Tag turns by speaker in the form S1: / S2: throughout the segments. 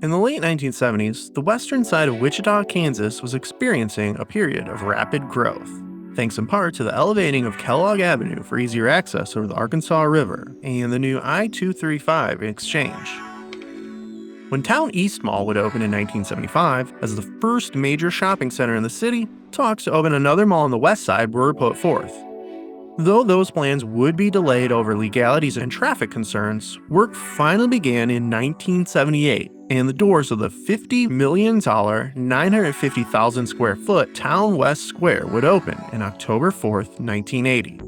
S1: In the late 1970s, the western side of Wichita, Kansas was experiencing a period of rapid growth, thanks in part to the elevating of Kellogg Avenue for easier access over the Arkansas River and the new I-235 exchange. When Towne East Mall would open in 1975 as the first major shopping center in the city, talks to open another mall on the west side were put forth. Though those plans would be delayed over legalities and traffic concerns, work finally began in 1978, and the doors of the $50 million, 950,000 square foot Towne West Square would open on October 4th, 1980.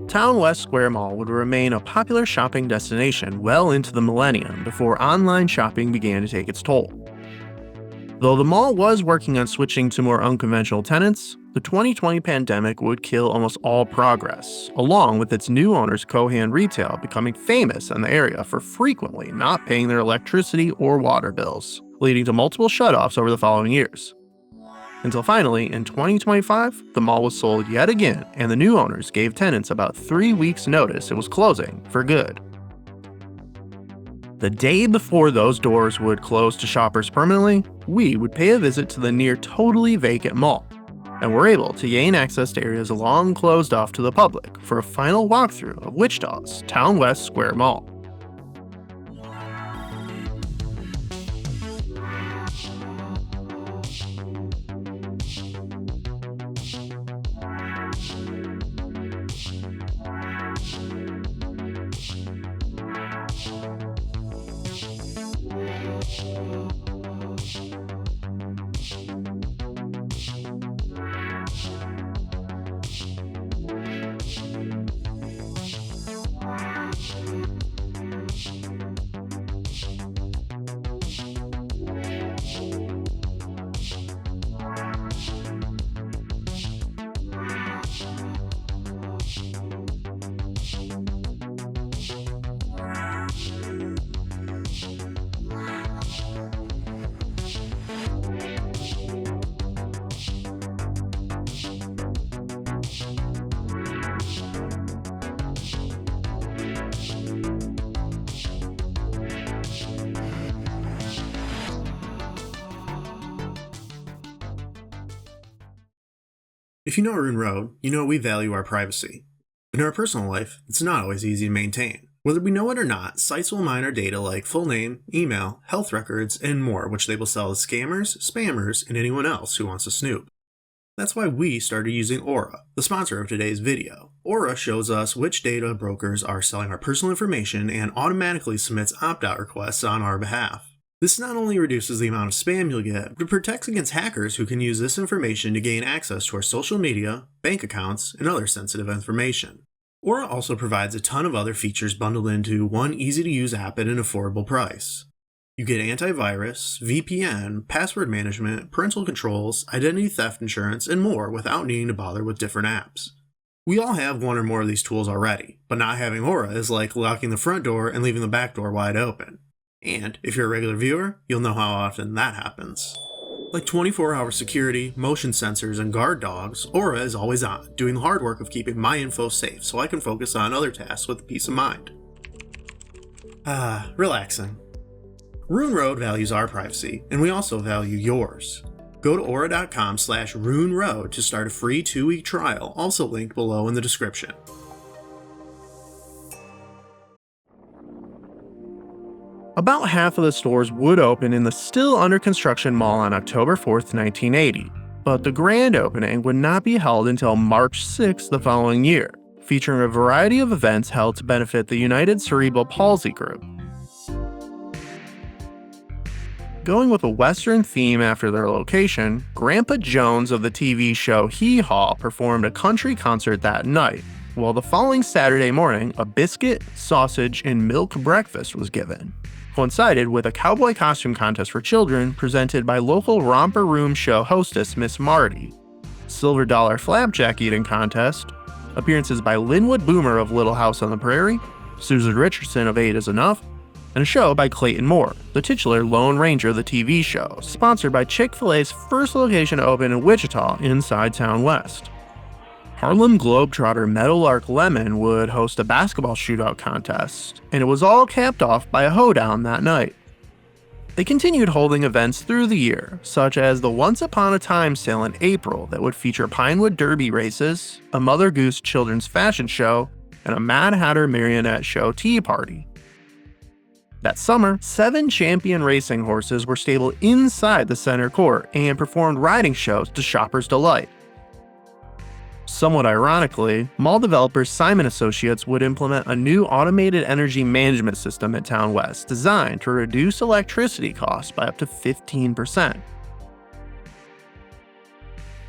S1: Towne West Square Mall would remain a popular shopping destination well into the millennium before online shopping began to take its toll. Though the mall was working on switching to more unconventional tenants, the 2020 pandemic would kill almost all progress, along with its new owners Cohan Retail becoming famous in the area for frequently not paying their electricity or water bills, leading to multiple shutoffs over the following years. Until finally, in 2025, the mall was sold yet again, and the new owners gave tenants about 3 weeks' notice it was closing for good. The day before those doors would close to shoppers permanently, we would pay a visit to the near totally vacant mall, and were able to gain access to areas long closed off to the public for a final walkthrough of Wichita's Towne West Square Mall.
S2: If you know Ruin Road, you know we value our privacy. But in our personal life, it's not always easy to maintain. Whether we know it or not, sites will mine our data like full name, email, health records, and more, which they will sell to scammers, spammers, and anyone else who wants to snoop. That's why we started using Aura, the sponsor of today's video. Aura shows us which data brokers are selling our personal information and automatically submits opt-out requests on our behalf. This not only reduces the amount of spam you'll get, but protects against hackers who can use this information to gain access to our social media, bank accounts, and other sensitive information. Aura also provides a ton of other features bundled into one easy-to-use app at an affordable price. You get antivirus, VPN, password management, parental controls, identity theft insurance, and more without needing to bother with different apps. We all have one or more of these tools already, but not having Aura is like locking the front door and leaving the back door wide open. And if you're a regular viewer, you'll know how often that happens. Like 24-hour security, motion sensors, and guard dogs, Aura is always on, doing the hard work of keeping my info safe so I can focus on other tasks with peace of mind. Relaxing. Ruin Road values our privacy, and we also value yours. Go to aura.com/ruinroad to start a free 2-week trial, also linked below in the description.
S1: About half of the stores would open in the still under construction mall on October 4th, 1980, but the grand opening would not be held until March 6th the following year, featuring a variety of events held to benefit the United Cerebral Palsy Group. Going with a Western theme after their location, Grandpa Jones of the TV show Hee Haw performed a country concert that night, while the following Saturday morning, a biscuit, sausage, and milk breakfast was given. Coincided with a cowboy costume contest for children presented by local Romper Room show hostess Miss Marty, Silver Dollar Flapjack eating contest, appearances by Linwood Boomer of Little House on the Prairie, Susan Richardson of 8 is Enough, and a show by Clayton Moore, the titular Lone Ranger of the TV show, sponsored by Chick-fil-A's first location to open in Wichita inside Towne West. Harlem Globetrotter Meadowlark Lemon would host a basketball shootout contest, and it was all capped off by a hoedown that night. They continued holding events through the year, such as the Once Upon a Time sale in April that would feature Pinewood Derby races, a Mother Goose children's fashion show, and a Mad Hatter marionette show tea party. That summer, 7 champion racing horses were stabled inside the center court and performed riding shows to shoppers' delight. Somewhat ironically, mall developer Simon Associates would implement a new automated energy management system at Towne West designed to reduce electricity costs by up to 15%.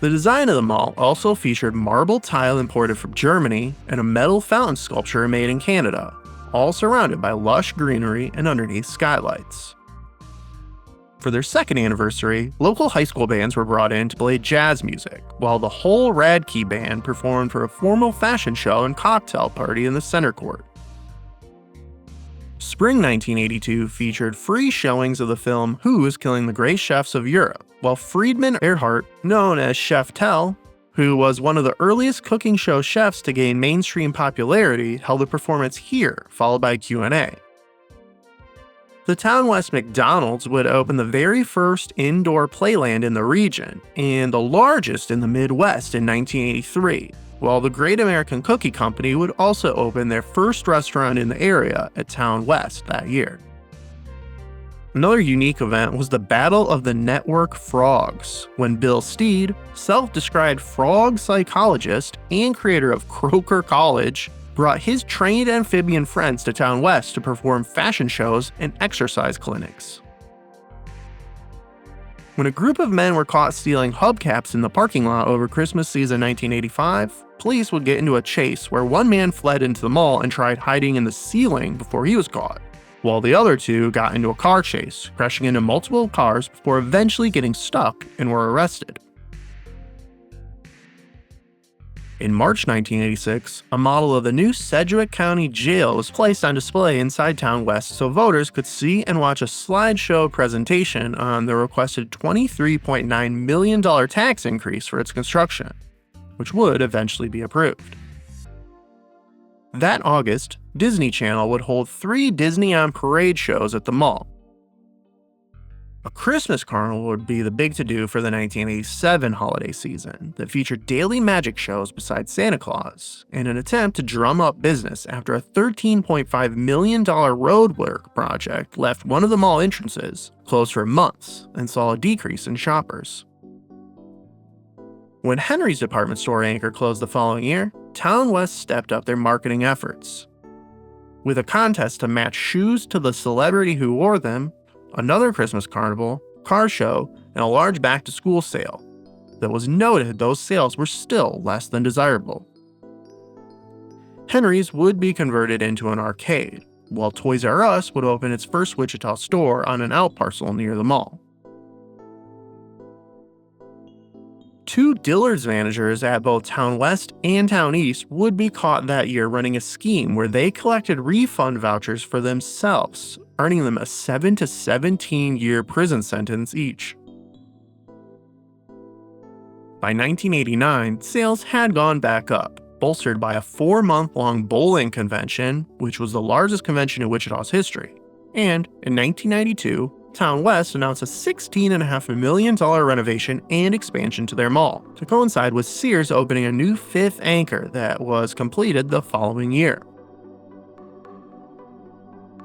S1: The design of the mall also featured marble tile imported from Germany and a metal fountain sculpture made in Canada, all surrounded by lush greenery and underneath skylights. For their second anniversary, local high school bands were brought in to play jazz music, while the whole Radke band performed for a formal fashion show and cocktail party in the center court. Spring 1982 featured free showings of the film Who is Killing the Great Chefs of Europe, while Friedman Earhart, known as Chef Tell, who was one of the earliest cooking show chefs to gain mainstream popularity, held a performance here, followed by Q&A. The Towne West McDonald's would open the very first indoor playland in the region, and the largest in the Midwest in 1983, while the Great American Cookie Company would also open their first restaurant in the area at Towne West that year. Another unique event was the Battle of the Network Frogs, when Bill Steed, self-described frog psychologist and creator of Croker College, brought his trained amphibian friends to Towne West to perform fashion shows and exercise clinics. When a group of men were caught stealing hubcaps in the parking lot over Christmas season 1985, police would get into a chase where one man fled into the mall and tried hiding in the ceiling before he was caught, while the other 2 got into a car chase, crashing into multiple cars before eventually getting stuck and were arrested. In March 1986, a model of the new Sedgwick County Jail was placed on display inside Towne West so voters could see and watch a slideshow presentation on the requested $23.9 million tax increase for its construction, which would eventually be approved. That August, Disney Channel would hold 3 Disney on Parade shows at the mall. A Christmas carnival would be the big to-do for the 1987 holiday season that featured daily magic shows besides Santa Claus, in an attempt to drum up business after a $13.5 million roadwork project left one of the mall entrances closed for months and saw a decrease in shoppers. When Henry's department store anchor closed the following year, Towne West stepped up their marketing efforts. With a contest to match shoes to the celebrity who wore them, another Christmas carnival, car show, and a large back-to-school sale, that was noted those sales were still less than desirable. Henry's would be converted into an arcade, while Toys R Us would open its first Wichita store on an outparcel near the mall. 2 Dillard's managers at both Towne West and Towne East would be caught that year running a scheme where they collected refund vouchers for themselves, earning them a 7 to 17-year prison sentence each. By 1989, sales had gone back up, bolstered by a 4-month-long bowling convention, which was the largest convention in Wichita's history. And in 1992, Towne West announced a $16.5 million renovation and expansion to their mall, to coincide with Sears opening a new 5th anchor that was completed the following year.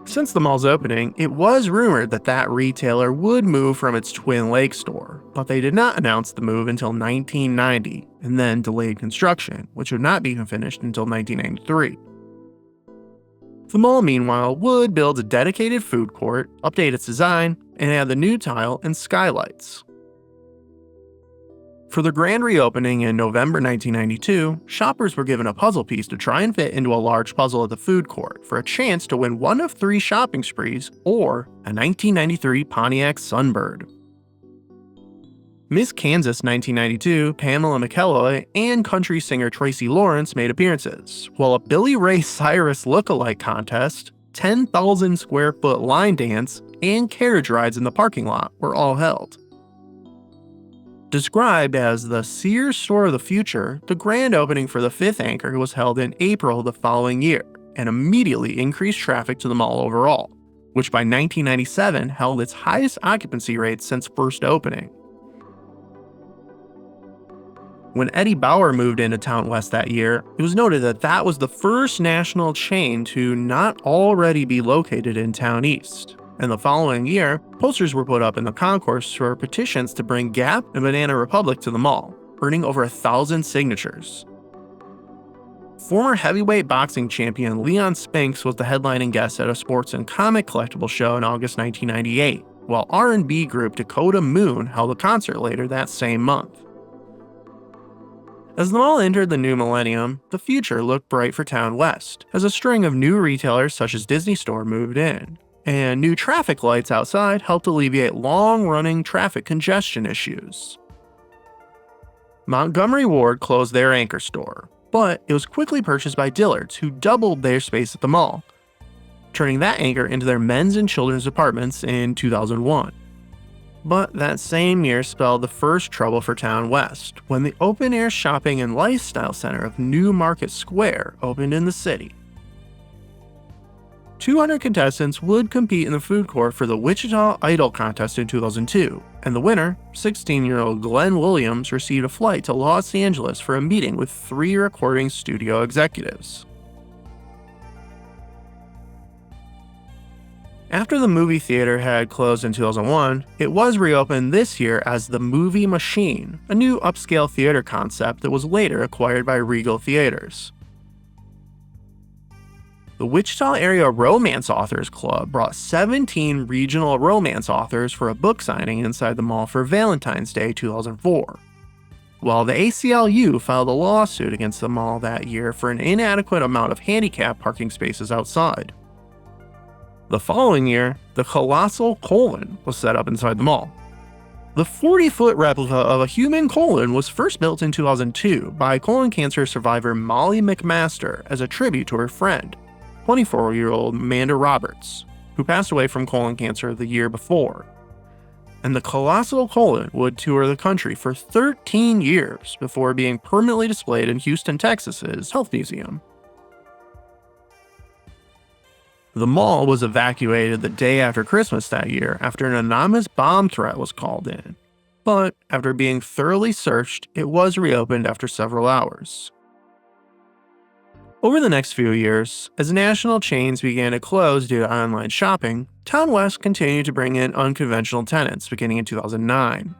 S1: Since the mall's opening, it was rumored that that retailer would move from its Twin Lakes store, but they did not announce the move until 1990, and then delayed construction, which would not be finished until 1993. The mall, meanwhile, would build a dedicated food court, update its design, and add the new tile and skylights. For the grand reopening in November 1992, shoppers were given a puzzle piece to try and fit into a large puzzle at the food court for a chance to win one of 3 shopping sprees or a 1993 Pontiac Sunbird. Miss Kansas 1992, Pamela McElroy, and country singer Tracy Lawrence made appearances, while a Billy Ray Cyrus look-alike contest, 10,000 square foot line dance, and carriage rides in the parking lot were all held. Described as the Sears store of the future, the grand opening for the 5th anchor was held in April the following year, and immediately increased traffic to the mall overall, which by 1997 held its highest occupancy rate since first opening. When Eddie Bauer moved into Towne West that year, it was noted that that was the first national chain to not already be located in Towne East. And the following year, posters were put up in the concourse for petitions to bring Gap and Banana Republic to the mall, earning over 1,000 signatures. Former heavyweight boxing champion Leon Spinks was the headlining guest at a sports and comic collectible show in August 1998, while R&B group Dakota Moon held a concert later that same month. As the mall entered the new millennium, the future looked bright for Towne West, as a string of new retailers such as Disney Store moved in, and new traffic lights outside helped alleviate long-running traffic congestion issues. Montgomery Ward closed their anchor store, but it was quickly purchased by Dillard's, who doubled their space at the mall, turning that anchor into their men's and children's departments in 2001. But that same year spelled the first trouble for Towne West, when the open-air shopping and lifestyle center of New Market Square opened in the city. 200 contestants would compete in the food court for the Wichita Idol contest in 2002, and the winner, 16-year-old Glenn Williams, received a flight to Los Angeles for a meeting with 3 recording studio executives. After the movie theater had closed in 2001, it was reopened this year as the Movie Machine, a new upscale theater concept that was later acquired by Regal Theaters. The Wichita Area Romance Authors Club brought 17 regional romance authors for a book signing inside the mall for Valentine's Day 2004, while the ACLU filed a lawsuit against the mall that year for an inadequate amount of handicap parking spaces outside. The following year, the colossal colon was set up inside the mall. The 40-foot replica of a human colon was first built in 2002 by colon cancer survivor Molly McMaster as a tribute to her friend, 24-year-old Amanda Roberts, who passed away from colon cancer the year before. And the colossal colon would tour the country for 13 years before being permanently displayed in Houston, Texas's Health Museum. The mall was evacuated the day after Christmas that year after an anonymous bomb threat was called in, but after being thoroughly searched, it was reopened after several hours. Over the next few years, as national chains began to close due to online shopping, Towne West continued to bring in unconventional tenants beginning in 2009.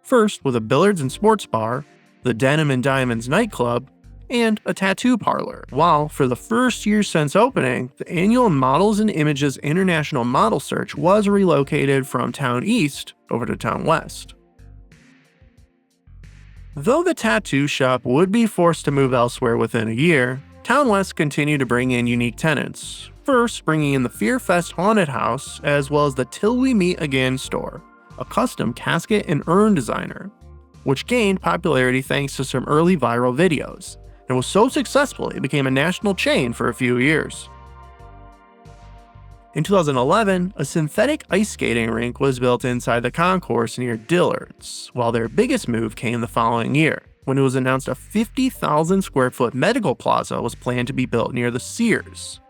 S1: First with a billiards and sports bar, the Denim and Diamonds nightclub, and a tattoo parlor, while for the first year since opening, the annual Models and Images International Model Search was relocated from Towne East over to Towne West. Though the tattoo shop would be forced to move elsewhere within a year, Towne West continued to bring in unique tenants, first bringing in the Fear Fest Haunted House as well as the Till We Meet Again store, a custom casket and urn designer, which gained popularity thanks to some early viral videos, and was so successful it became a national chain for a few years. In 2011, a synthetic ice skating rink was built inside the concourse near Dillard's, while their biggest move came the following year, when it was announced a 50,000 square foot medical plaza was planned to be built near the Sears,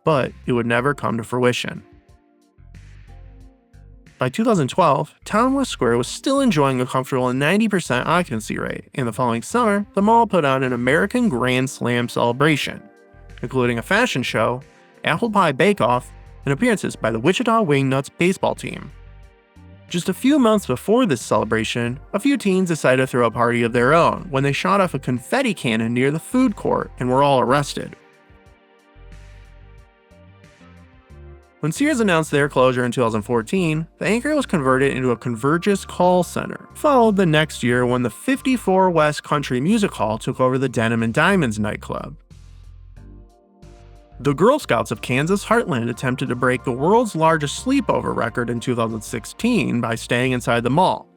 S1: but it would never come to fruition. By 2012, Towne West Square was still enjoying a comfortable 90% occupancy rate, and the following summer, the mall put on an American Grand Slam celebration, including a fashion show, apple pie bake-off, and appearances by the Wichita Wingnuts baseball team. Just a few months before this celebration, a few teens decided to throw a party of their own when they shot off a confetti cannon near the food court and were all arrested. When Sears announced their closure in 2014, the anchor was converted into a Convergys call center, followed the next year when the 54 West Country Music Hall took over the Denim and Diamonds nightclub. The Girl Scouts of Kansas Heartland attempted to break the world's largest sleepover record in 2016 by staying inside the mall,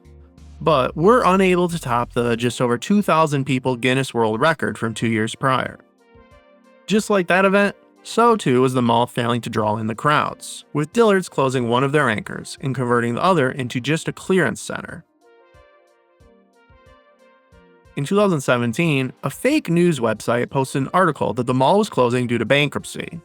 S1: but were unable to top the just over 2,000 people Guinness World Record from 2 years prior. Just like that event, so too was the mall failing to draw in the crowds, with Dillard's closing one of their anchors and converting the other into just a clearance center. In 2017, a fake news website posted an article that the mall was closing due to bankruptcy.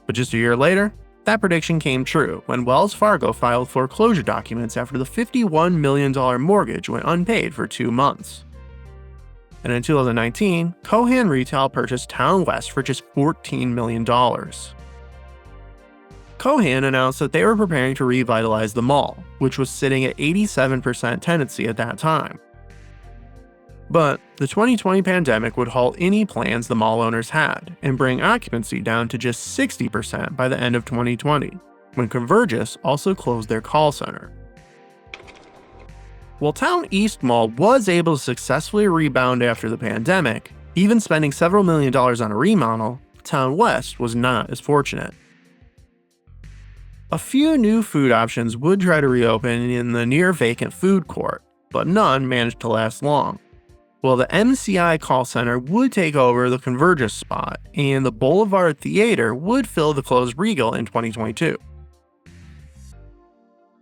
S1: But just a year later, That prediction came true when Wells Fargo filed foreclosure documents after the $51 million mortgage went unpaid for 2 months. And in 2019, Cohan Retail purchased Towne West for just $14 million. Cohan announced that they were preparing to revitalize the mall, which was sitting at 87% tenancy at that time. But the 2020 pandemic would halt any plans the mall owners had and bring occupancy down to just 60% by the end of 2020, when Convergys also closed their call center. While Towne East Mall was able to successfully rebound after the pandemic, even spending several million dollars on a remodel, Towne West was not as fortunate. A few new food options would try to reopen in the near-vacant food court, but none managed to last long. Well, the MCI call center would take over the Convergys spot, and the Boulevard Theater would fill the closed Regal in 2022.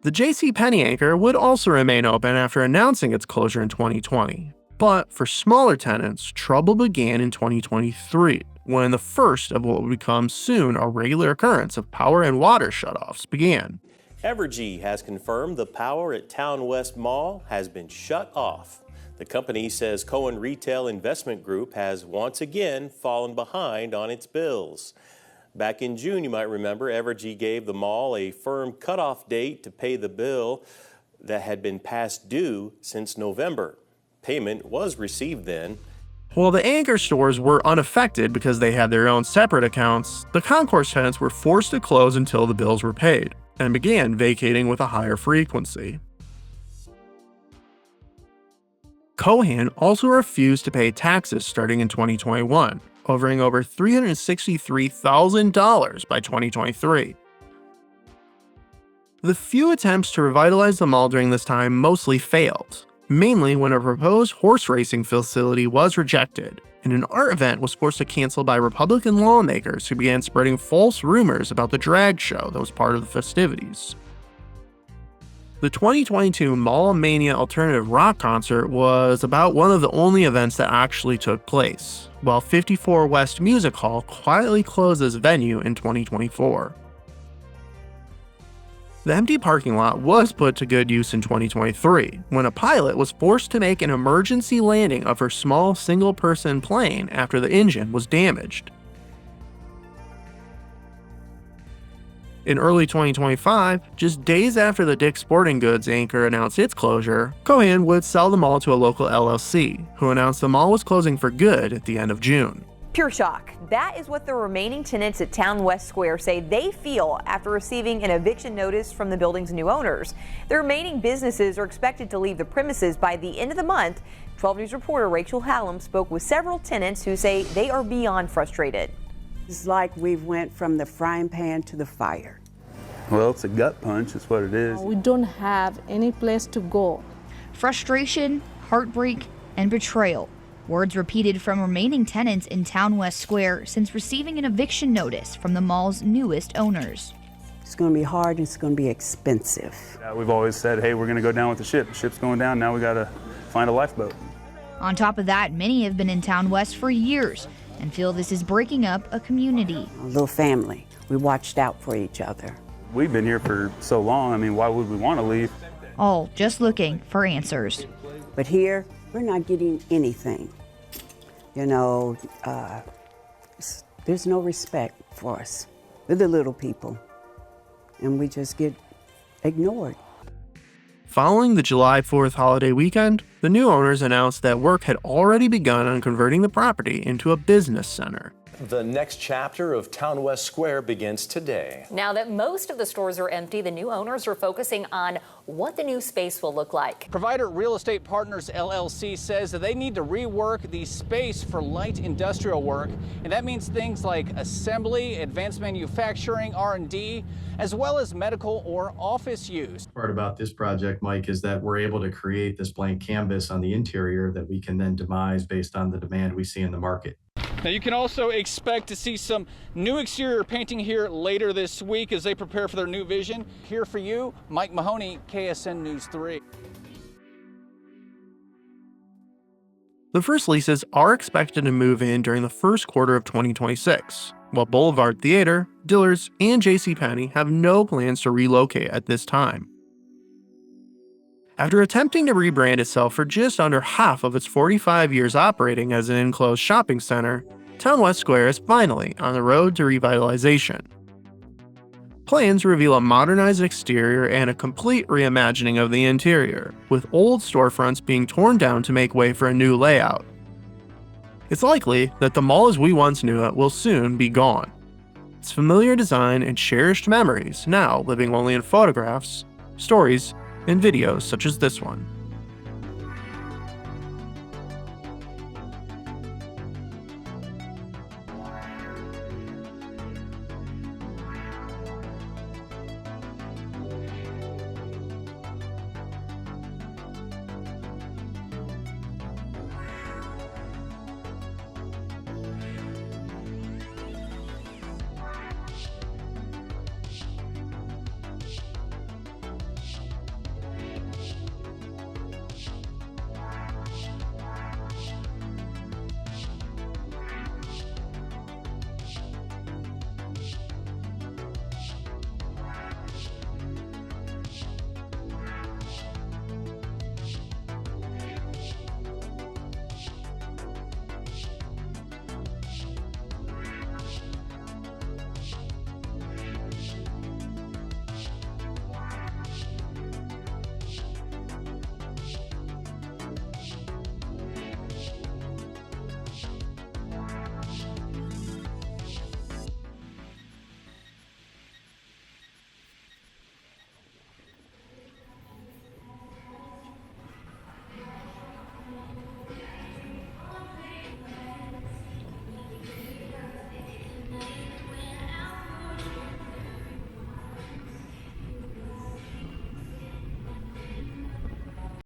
S1: The JCPenney anchor would also remain open after announcing its closure in 2020, but for smaller tenants, trouble began in 2023, when the first of what would become soon a regular occurrence of power and water shutoffs began.
S3: Evergy has confirmed the power at Towne West Mall has been shut off. The company says Cohen Retail Investment Group has once again fallen behind on its bills. Back in June, you might remember, Evergy gave the mall a firm cutoff date to pay the bill that had been past due since November. Payment was received then.
S1: While the anchor stores were unaffected because they had their own separate accounts, the concourse tenants were forced to close until the bills were paid, and began vacating with a higher frequency. Cohan also refused to pay taxes starting in 2021, owing over $363,000 by 2023. The few attempts to revitalize the mall during this time mostly failed, mainly when a proposed horse racing facility was rejected, and an art event was forced to cancel by Republican lawmakers who began spreading false rumors about the drag show that was part of the festivities. The 2022 Mall Mania Alternative Rock Concert was about one of the only events that actually took place, while 54 West Music Hall quietly closed this venue in 2024. The empty parking lot was put to good use in 2023, when a pilot was forced to make an emergency landing of her small single-person plane after the engine was damaged. In early 2025, just days after the Dick's Sporting Goods anchor announced its closure, Cohan would sell the mall to a local LLC, who announced the mall was closing for good at the end of June.
S4: Pure shock. That is what the remaining tenants at Towne West Square say they feel after receiving an eviction notice from the building's new owners. The remaining businesses are expected to leave the premises by the end of the month. 12 News reporter Rachel Hallam spoke with several tenants who say they are beyond frustrated.
S5: It's like we've went from the frying pan to the fire.
S6: Well, it's a gut punch, is what it is.
S7: We don't have any place to go.
S8: Frustration, heartbreak, and betrayal. Words repeated from remaining tenants in Towne West Square since receiving an eviction notice from the mall's newest owners.
S5: It's going to be hard and it's going to be expensive.
S6: We've always said, hey, we're going to go down with the ship. The ship's going down, now we got to find a lifeboat.
S8: On top of that, many have been in Towne West for years and feel this is breaking up a community.
S5: A little family. We watched out for each other.
S6: We've been here for so long, I mean, why would we want to leave?
S8: All just looking for answers.
S5: But here, we're not getting anything. You know, there's no respect for us. We're the little people, and we just get ignored.
S1: Following the July 4th holiday weekend, the new owners announced that work had already begun on converting the property into a business center.
S9: The next chapter of Towne West Square begins today.
S10: Now that most of the stores are empty, the new owners are focusing on what the new space will look like.
S11: Provider Real Estate Partners LLC says that they need to rework the space for light industrial work, and that means things like assembly, advanced manufacturing, R&D, as well as medical or office use.
S12: Part about this project, Mike, is that we're able to create this blank canvas on the interior that we can then demise based on the demand we see in the market.
S11: Now you can also expect to see some new exterior painting here later this week as they prepare for their new vision. Here for you, Mike Mahoney, KSN News 3.
S1: The first leases are expected to move in during the first quarter of 2026, while Boulevard Theater, Dillard's, and JCPenney have no plans to relocate at this time. After attempting to rebrand itself for just under half of its 45 years operating as an enclosed shopping center, Towne West Square is finally on the road to revitalization. Plans reveal a modernized exterior and a complete reimagining of the interior, with old storefronts being torn down to make way for a new layout. It's likely that the mall as we once knew it will soon be gone. Its familiar design and cherished memories now living only in photographs, stories, and videos such as this one.